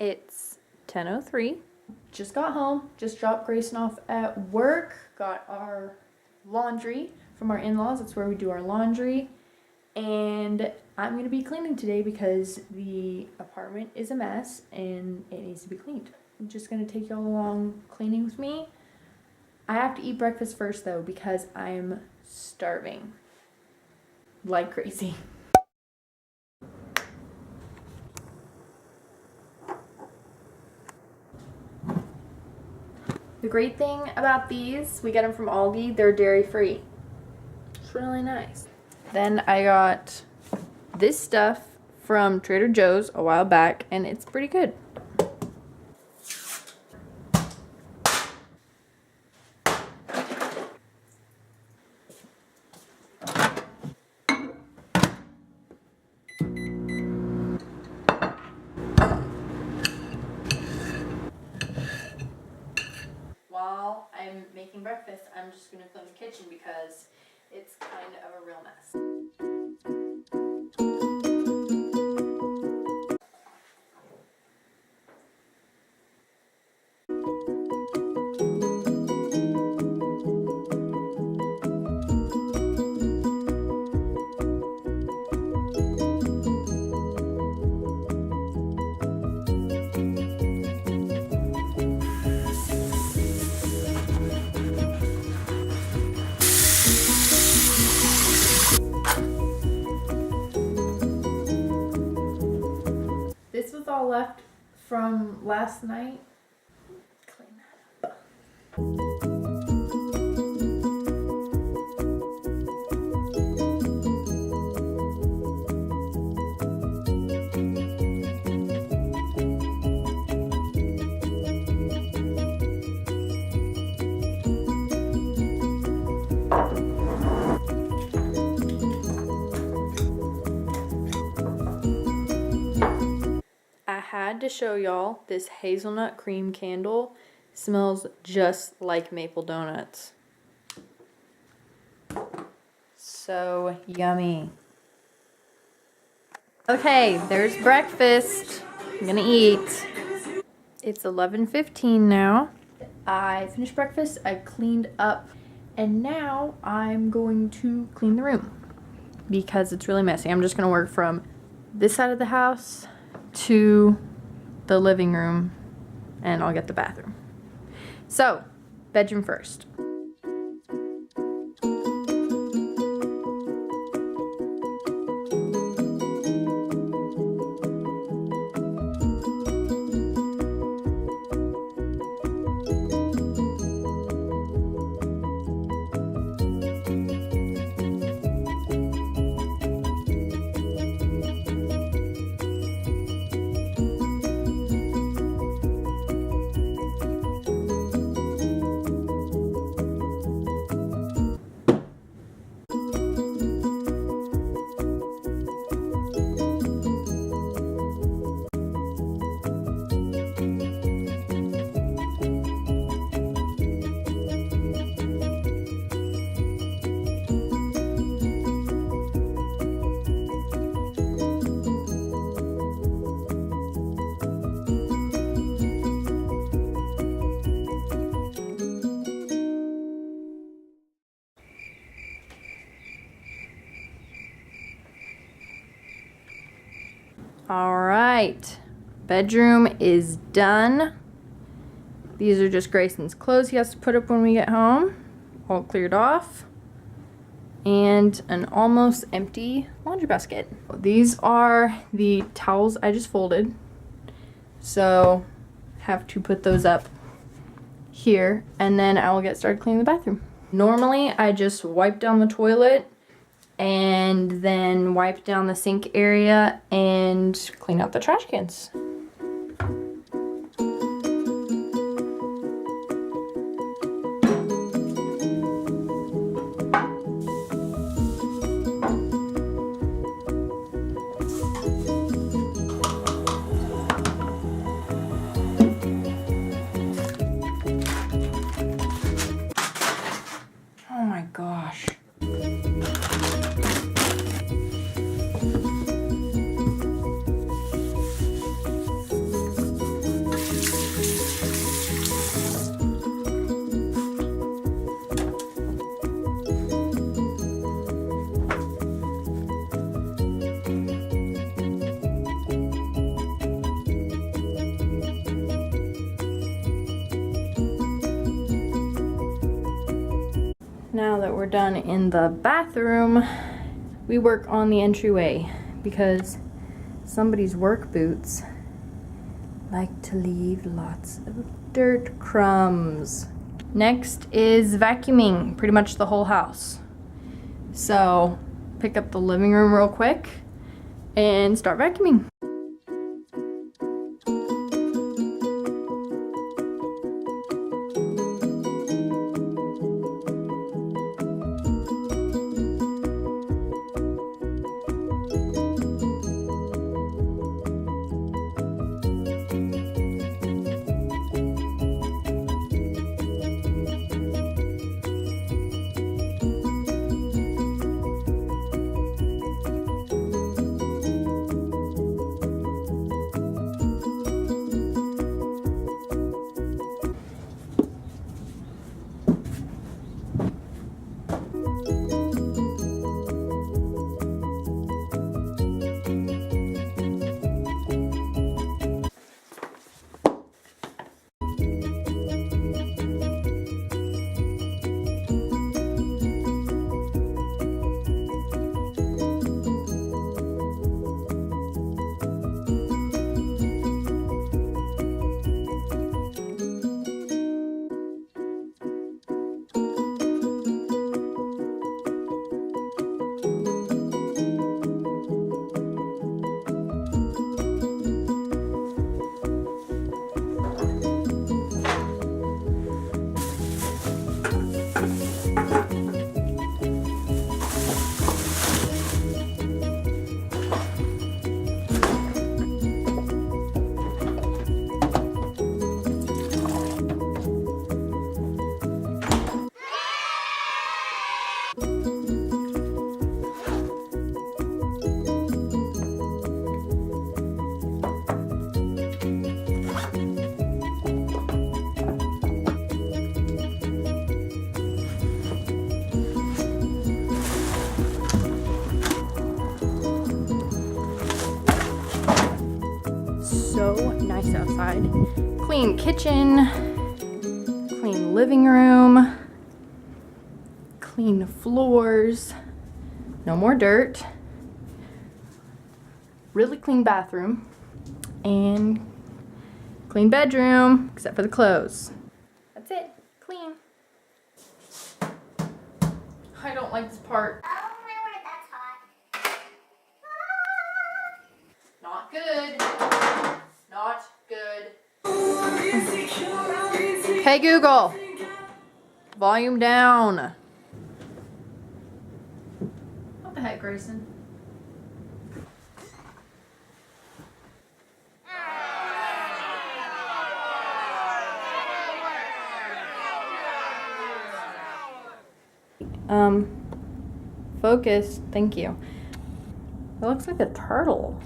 It's 10:03. Just got home, just dropped Grayson off at work, got our laundry from our in-laws. That's where we do our laundry. And I'm going to be cleaning today because the apartment is a mess and it needs to be cleaned. I'm just going to take y'all along cleaning with me. I have to eat breakfast first though because I'm starving like crazy. The great thing about these, we get them from Aldi, they're dairy free. It's really nice. Then I got this stuff from Trader Joe's a while back and it's pretty good. While I'm making breakfast, I'm just going to clean the kitchen because it's kind of a real mess. This was all left from last night. Clean that up. I had to show y'all this hazelnut cream candle. Smells just like maple donuts. So yummy. Okay, there's breakfast. I'm gonna eat. It's 11:15 now. I finished breakfast, I cleaned up, and now I'm going to clean the room because it's really messy. I'm just gonna work from this side of the house to the living room and I'll get the bathroom. So, bedroom first. All right, bedroom is done. These are just Grayson's clothes he has to put up when we get home. All cleared off. And an almost empty laundry basket. These are the towels I just folded. So, have to put those up here and then I will get started cleaning the bathroom. Normally, I just wipe down the toilet and then wipe down the sink area and clean out the trash cans. Oh my gosh. done in the bathroom, we work on the entryway because somebody's work boots like to leave lots of dirt crumbs. Next is vacuuming pretty much the whole house. So pick up the living room real quick and start vacuuming. So nice outside. Clean kitchen, clean living room, clean floors, no more dirt, really clean bathroom, and clean bedroom, except for the clothes. That's it, clean. I don't like this part. Oh my word, that's hot. Not good. Not good. Hey Google, volume down. What the heck, Grayson? Focus, thank you. It looks like a turtle.